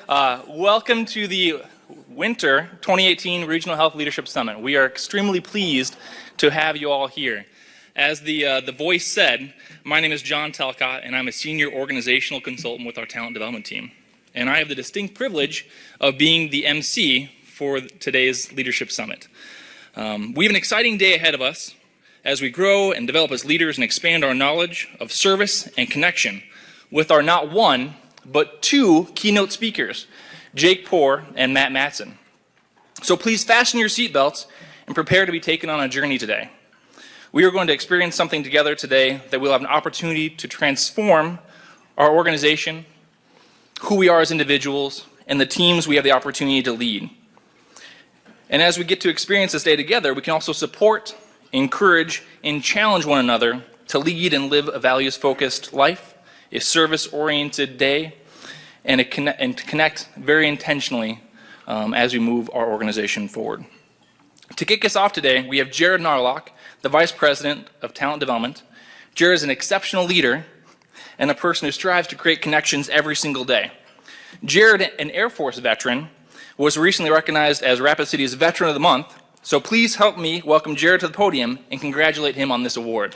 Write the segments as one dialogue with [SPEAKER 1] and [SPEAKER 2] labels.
[SPEAKER 1] Welcome to the Winter 2018 Regional Health Leadership Summit. We are extremely pleased to have you all here. As the voice said, my name is John Talcott, and I'm a senior organizational consultant with our talent development team. And I have the distinct privilege of being the MC for today's Leadership Summit. We have an exciting day ahead of us as we grow and develop as leaders and expand our knowledge of service and connection with our not one, but two keynote speakers, Jake Poore and Matt Matson. So please fasten your seatbelts and prepare to be taken on a journey today. We are going to experience something together today that we'll have an opportunity to transform our organization, who we are as individuals, and the teams we have the opportunity to lead. And as we get to experience this day together, we can also support, encourage, and challenge one another to lead and live a values-focused life, a service-oriented day, and to connect very intentionally as we move our organization forward. To kick us off today, we have Jared Narlock, the Vice President of Talent Development. Jared is an exceptional leader and a person who strives to create connections every single day. Jared, an Air Force veteran, was recently recognized as Rapid City's Veteran of the Month, so please help me welcome Jared to the podium and congratulate him on this award.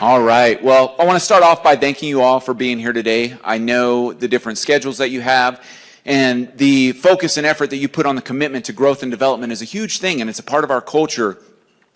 [SPEAKER 2] All right. Well, I want to start off by thanking you all for being here today. I know the different schedules that you have, and the focus and effort that you put on the commitment to growth and development is a huge thing, and it's a part of our culture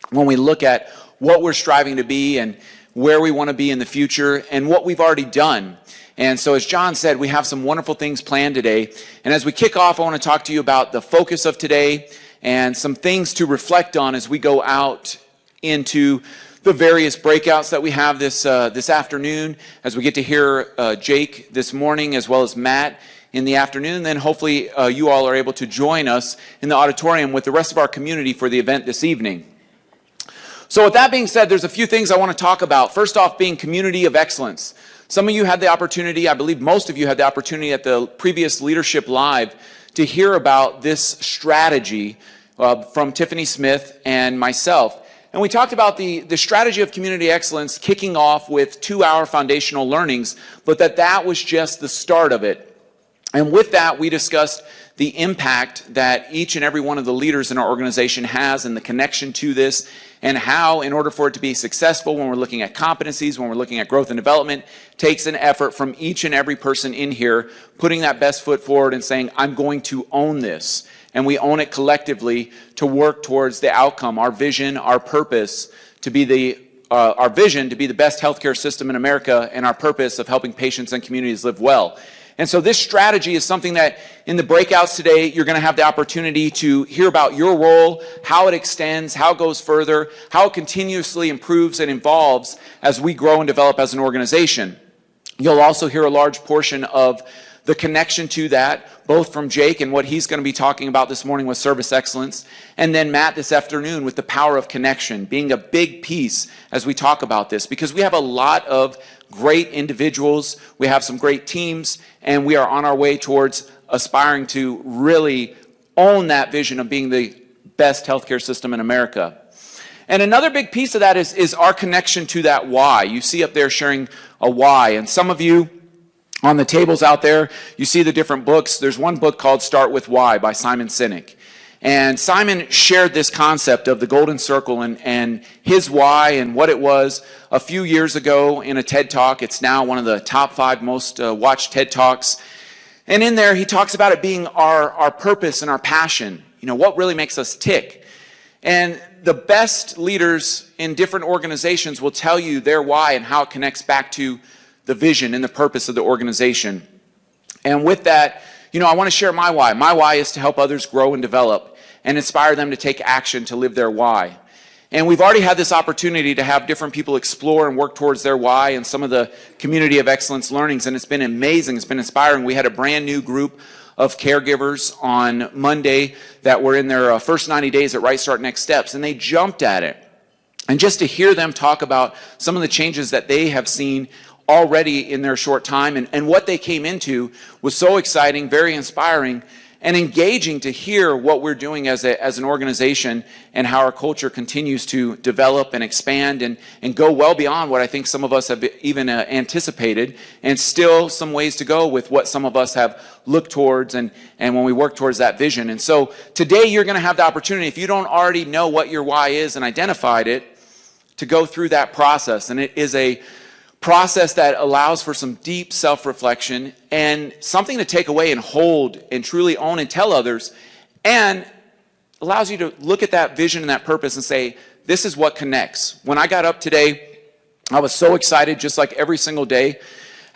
[SPEAKER 2] when we look at what we're striving to be and where we want to be in the future and what we've already done. And so as John said, we have some wonderful things planned today. And as we kick off, I want to talk to you about the focus of today and some things to reflect on as we go out into the various breakouts that we have this afternoon, as we get to hear Jake this morning as well as Matt in the afternoon. Then hopefully you all are able to join us in the auditorium with the rest of our community for the event this evening. So with that being said, there's a few things I want to talk about. First off, being community of excellence. Some of you had the opportunity, I believe most of you had the opportunity at the previous Leadership Live to hear about this strategy from Tiffany Smith and myself. And we talked about the strategy of community excellence kicking off with 2-hour foundational learnings, but that was just the start of it. And with that, we discussed the impact that each and every one of the leaders in our organization has and the connection to this, and how, in order for it to be successful when we're looking at competencies, when we're looking at growth and development, takes an effort from each and every person in here putting that best foot forward and saying, I'm going to own this. And we own it collectively to work towards the outcome, our vision, our purpose to be our vision to be the best healthcare system in America, and our purpose of helping patients and communities live well. And so this strategy is something that in the breakouts today, you're going to have the opportunity to hear about your role, how it extends, how it goes further, how it continuously improves and evolves as we grow and develop as an organization. You'll also hear a large portion of the connection to that, both from Jake and what he's going to be talking about this morning with service excellence, and then Matt this afternoon with the power of connection being a big piece as we talk about this, because we have a lot of great individuals, we have some great teams, and we are on our way towards aspiring to really own that vision of being the best healthcare system in America. And another big piece of that is our connection to that why. You see up there sharing a why, and some of you on the tables out there, you see the different books. There's one book called Start With Why by Simon Sinek. And Simon shared this concept of the golden circle and his why and what it was a few years ago in a TED Talk. It's now one of the top 5 most watched TED Talks. And in there, he talks about it being our purpose and our passion. You know, what really makes us tick. And the best leaders in different organizations will tell you their why and how it connects back to the vision and the purpose of the organization. And with that, you know, I want to share my why. My why is to help others grow and develop and inspire them to take action to live their why. And we've already had this opportunity to have different people explore and work towards their why in some of the Community of Excellence learnings, and it's been amazing. It's been inspiring. We had a brand new group of caregivers on Monday that were in their first 90 days at Right Start Next Steps, and they jumped at it. And just to hear them talk about some of the changes that they have seen already in their short time and what they came into was so exciting, very inspiring. and engaging to hear what we're doing as an organization and how our culture continues to develop and expand and go well beyond what I think some of us have even anticipated, and still some ways to go with what some of us have looked towards and when we work towards that vision. And so today you're going to have the opportunity, if you don't already know what your why is and identified it, to go through that process. And it is a process that allows for some deep self-reflection and something to take away and hold and truly own and tell others, and allows you to look at that vision and that purpose and say, this is what connects. When I got up today, I was so excited, just like every single day,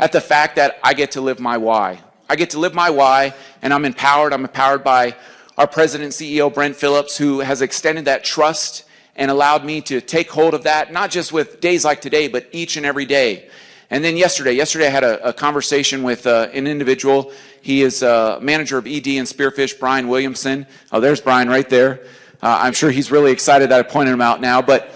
[SPEAKER 2] at the fact that I get to live my why. I get to live my why, and I'm empowered. I'm empowered by our president and CEO, Brent Phillips, who has extended that trust and allowed me to take hold of that, not just with days like today, but each and every day. And then yesterday I had a conversation with an individual. He is manager of ED and Spearfish, Brian Williamson. Oh, there's Brian right there. I'm sure he's really excited that I pointed him out now. But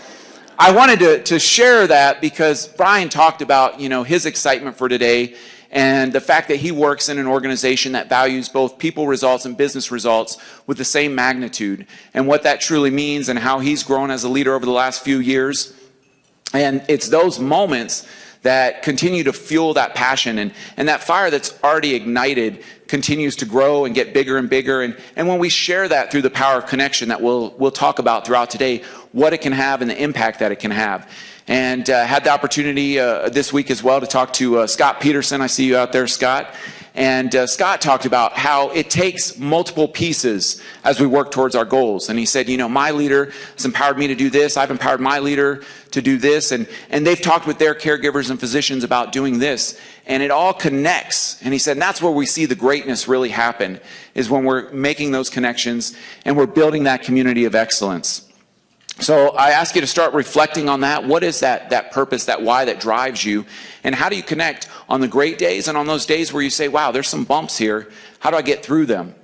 [SPEAKER 2] I wanted to share that because Brian talked about, his excitement for today and the fact that he works in an organization that values both people results and business results with the same magnitude, and what that truly means and how he's grown as a leader over the last few years. And it's those moments that continue to fuel that passion, and that fire that's already ignited continues to grow and get bigger and bigger. And when we share that through the power of connection that we'll talk about throughout today, what it can have and the impact that it can have. And had the opportunity this week as well to talk to Scott Peterson. I see you out there, Scott. And Scott talked about how it takes multiple pieces as we work towards our goals. And he said, my leader has empowered me to do this. I've empowered my leader to do this. And they've talked with their caregivers and physicians about doing this. And it all connects. And he said, and that's where we see the greatness really happen, is when we're making those connections and we're building that community of excellence. So I ask you to start reflecting on that. What is that purpose, that why that drives you? And how do you connect on the great days and on those days where you say, wow, there's some bumps here. How do I get through them?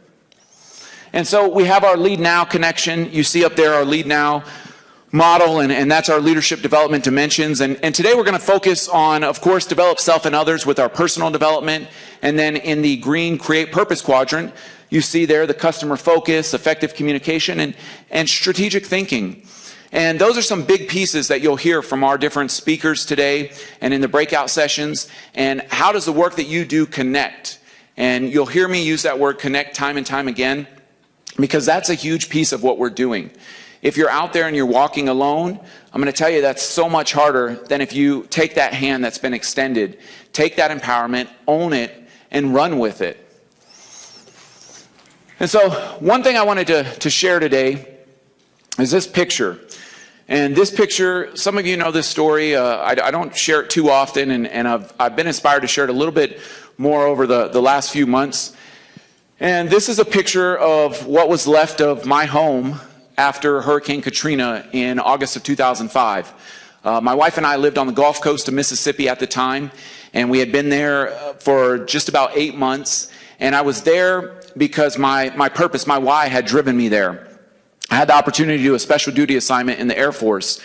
[SPEAKER 2] And so we have our Lead Now connection. You see up there our Lead Now model, and that's our leadership development dimensions. And today we're going to focus on, of course, develop self and others with our personal development. And then in the green Create Purpose quadrant, you see there the customer focus, effective communication, and strategic thinking. And those are some big pieces that you'll hear from our different speakers today and in the breakout sessions. And how does the work that you do connect? And you'll hear me use that word connect time and time again, because that's a huge piece of what we're doing. If you're out there and you're walking alone, I'm going to tell you that's so much harder than if you take that hand that's been extended, take that empowerment, own it, and run with it. And so one thing I wanted to share today is this picture. And this picture, some of you know this story. I don't share it too often, and I've been inspired to share it a little bit more over the last few months. And this is a picture of what was left of my home after Hurricane Katrina in August of 2005. My wife and I lived on the Gulf Coast of Mississippi at the time, and we had been there for just about 8 months. And I was there because my purpose, my why, had driven me there. I had the opportunity to do a special duty assignment in the Air Force.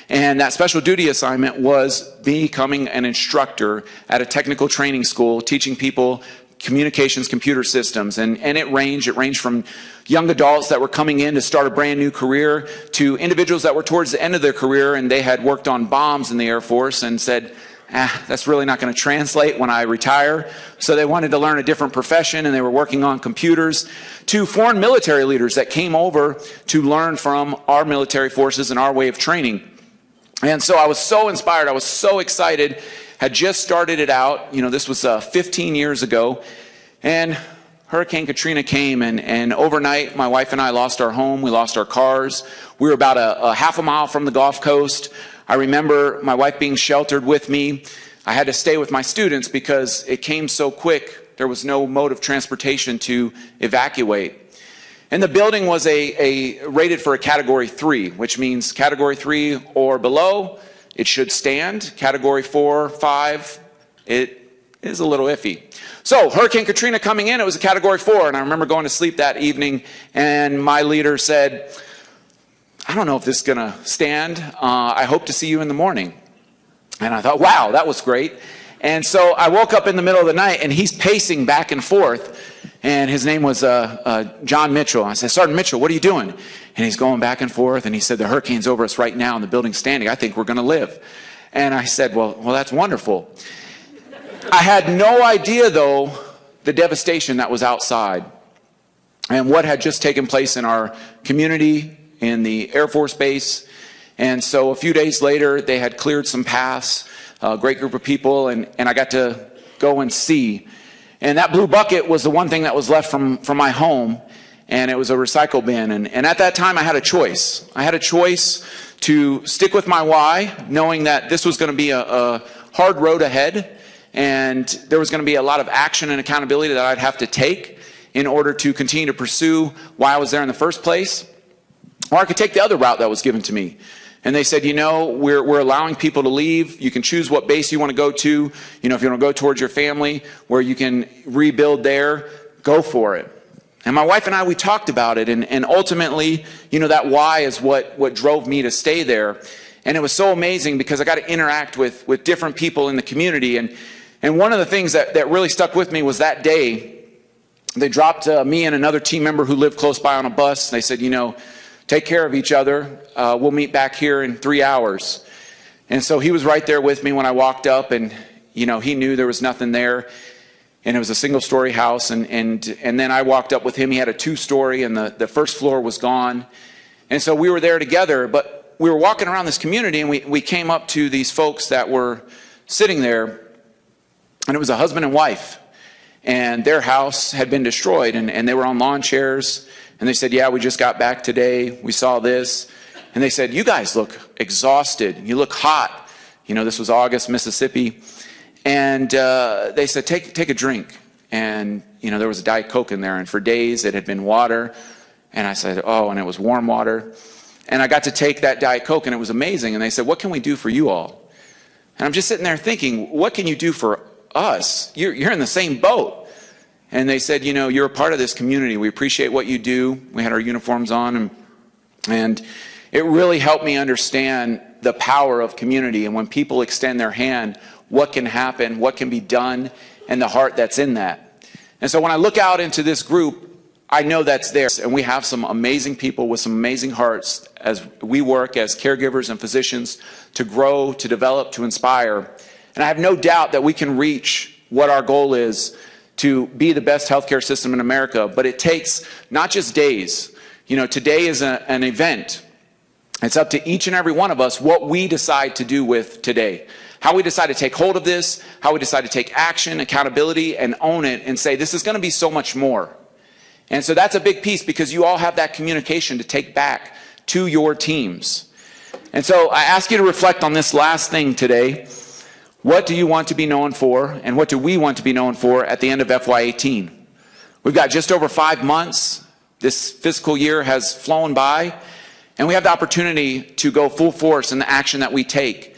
[SPEAKER 2] And that special duty assignment was becoming an instructor at a technical training school, teaching people communications, computer systems. And it ranged from young adults that were coming in to start a brand new career to individuals that were towards the end of their career and they had worked on bombs in the Air Force and said, that's really not going to translate when I retire. So they wanted to learn a different profession, and they were working on computers, to foreign military leaders that came over to learn from our military forces and our way of training. And so I was so inspired. I was so excited. Had just started it out. This was 15 years ago. And Hurricane Katrina came, and overnight, my wife and I lost our home. We lost our cars. We were about a half a mile from the Gulf Coast. I remember my wife being sheltered with me. I had to stay with my students because it came so quick. There was no mode of transportation to evacuate. And the building was rated for a Category 3, which means Category 3 or below, it should stand. Category 4, 5, it is a little iffy. So Hurricane Katrina coming in, it was a Category 4, and I remember going to sleep that evening, and my leader said, I don't know if this is going to stand. I hope to see you in the morning. And I thought, wow, that was great. And so I woke up in the middle of the night, and he's pacing back and forth. And his name was John Mitchell. I said, Sergeant Mitchell, what are you doing? And he's going back and forth, and he said, the hurricane's over us right now, and the building's standing. I think we're going to live. And I said, well, that's wonderful. I had no idea, though, the devastation that was outside and what had just taken place in our community, in the Air Force Base. And so a few days later, they had cleared some paths, a great group of people, and I got to go and see. And that blue bucket was the one thing that was left from my home, and it was a recycle bin. And at that time, I had a choice. I had a choice to stick with my why, knowing that this was going to be a hard road ahead, and there was going to be a lot of action and accountability that I'd have to take in order to continue to pursue why I was there in the first place. Or I could take the other route that was given to me. And they said, we're allowing people to leave. You can choose what base you want to go to. If you want to go towards your family where you can rebuild there, go for it. And my wife and I, we talked about it. And ultimately, that why is what drove me to stay there. And it was so amazing because I got to interact with different people in the community. And one of the things that really stuck with me was that day, they dropped me and another team member who lived close by on a bus. They said, take care of each other. We'll meet back here in 3 hours. And so he was right there with me when I walked up, and he knew there was nothing there, and it was a single-story house. And then I walked up with him. He had a 2-story, and the first floor was gone. And so we were there together, but we were walking around this community, and we came up to these folks that were sitting there, and it was a husband and wife, and their house had been destroyed, and they were on lawn chairs. And they said, yeah, we just got back today. We saw this. And they said, you guys look exhausted. You look hot. This was August, Mississippi. And they said, take a drink. And, there was a Diet Coke in there. And for days it had been water. And I said, oh, and it was warm water. And I got to take that Diet Coke, and it was amazing. And they said, what can we do for you all? And I'm just sitting there thinking, what can you do for us? You're in the same boat. And they said, you're a part of this community. We appreciate what you do. We had our uniforms on, and it really helped me understand the power of community. And when people extend their hand, what can happen, what can be done, and the heart that's in that. And so when I look out into this group, I know that's there. And we have some amazing people with some amazing hearts as we work as caregivers and physicians to grow, to develop, to inspire. And I have no doubt that we can reach what our goal is, to be the best healthcare system in America. But it takes not just days. Today is an event. It's up to each and every one of us what we decide to do with today. How we decide to take hold of this, how we decide to take action, accountability, and own it and say, this is going to be so much more. And so that's a big piece, because you all have that communication to take back to your teams. And so I ask you to reflect on this last thing today. What do you want to be known for, and what do we want to be known for at the end of FY18? We've got just over 5 months. This fiscal year has flown by, and we have the opportunity to go full force in the action that we take.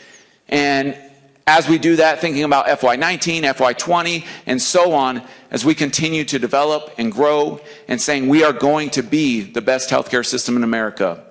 [SPEAKER 2] And as we do that, thinking about FY19, FY20, and so on, as we continue to develop and grow and saying we are going to be the best healthcare system in America.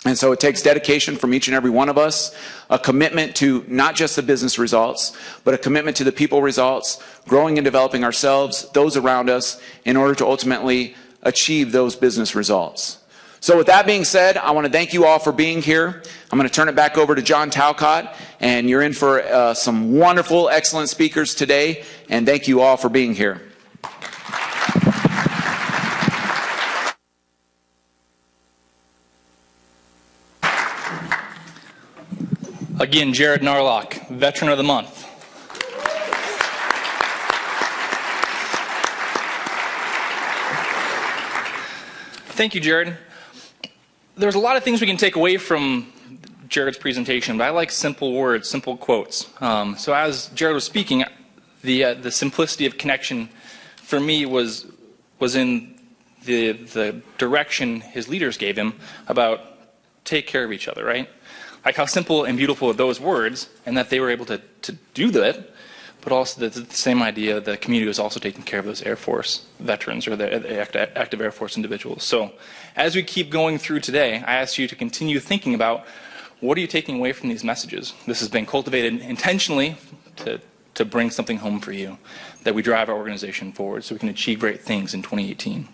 [SPEAKER 2] And so it takes dedication from each and every one of us, a commitment to not just the business results, but a commitment to the people results, growing and developing ourselves, those around us, in order to ultimately achieve those business results. So with that being said, I want to thank you all for being here. I'm going to turn it back over to John Talcott, and you're in for some wonderful, excellent speakers today, and thank you all for being here.
[SPEAKER 1] Again, Jared Narlock, Veteran of the Month. Thank you, Jared. There's a lot of things we can take away from Jared's presentation, but I like simple words, simple quotes. So as Jared was speaking, the simplicity of connection for me was in the direction his leaders gave him about take care of each other, right? Like how simple and beautiful are those words, and that they were able to do that, but also the same idea, the community was also taking care of those Air Force veterans or the active Air Force individuals. So as we keep going through today, I ask you to continue thinking about what are you taking away from these messages. This has been cultivated intentionally to to bring something home for you, that we drive our organization forward so we can achieve great things in 2018.